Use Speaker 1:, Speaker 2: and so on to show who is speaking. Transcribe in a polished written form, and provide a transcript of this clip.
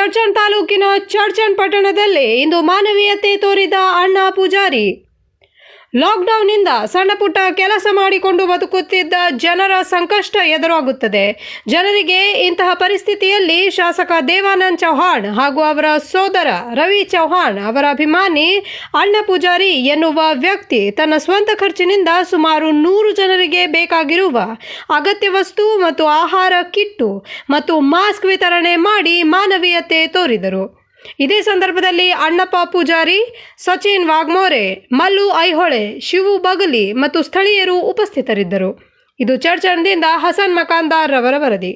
Speaker 1: ಚರ್ಚನ್ ತಾಲೂಕಿನ ಚರ್ಚನ್ ಪಟ್ಟಣದಲ್ಲಿ ಇಂದು ಮಾನವೀಯತೆ ತೋರಿದ ಅಣ್ಣ ಪೂಜಾರಿ. ಲಾಕ್ಡೌನ್ನಿಂದ ಸಣ್ಣ ಪುಟ್ಟ ಕೆಲಸ ಮಾಡಿಕೊಂಡು ಬದುಕುತ್ತಿದ್ದ ಜನರ ಸಂಕಷ್ಟ ಎದುರಾಗುತ್ತದೆ. ಜನರಿಗೆ ಇಂತಹ ಪರಿಸ್ಥಿತಿಯಲ್ಲಿ ಶಾಸಕ ದೇವಾನಂದ್ ಚೌಹಾಣ್ ಹಾಗೂ ಅವರ ಸೋದರ ರವಿ ಚೌಹಾಣ್ ಅವರ ಅಭಿಮಾನಿ ಅಣ್ಣ ಪೂಜಾರಿ ಎನ್ನುವ ವ್ಯಕ್ತಿ ತನ್ನ ಸ್ವಂತ ಖರ್ಚಿನಿಂದ ಸುಮಾರು 100 ಜನರಿಗೆ ಬೇಕಾಗಿರುವ ಅಗತ್ಯ ವಸ್ತು ಮತ್ತು ಆಹಾರ ಕಿಟ್ಟು ಮತ್ತು ಮಾಸ್ಕ್ ವಿತರಣೆ ಮಾಡಿ ಮಾನವೀಯತೆ ತೋರಿದರು. ಇದೇ ಸಂದರ್ಭದಲ್ಲಿ ಅಣ್ಣಪ್ಪ ಪೂಜಾರಿ, ಸಚಿನ್ ವಾಗ್ಮೋರೆ, ಮಲ್ಲು ಐಹೊಳೆ, ಶಿವು ಬಗಲಿ ಮತ್ತು ಸ್ಥಳೀಯರು ಉಪಸ್ಥಿತರಿದ್ದರು. ಇದು ಚರ್ಚನ್ದಿಂದ ಹಸನ್ ಮಕಾಂದಾರ್ ರವರ ವರದಿ.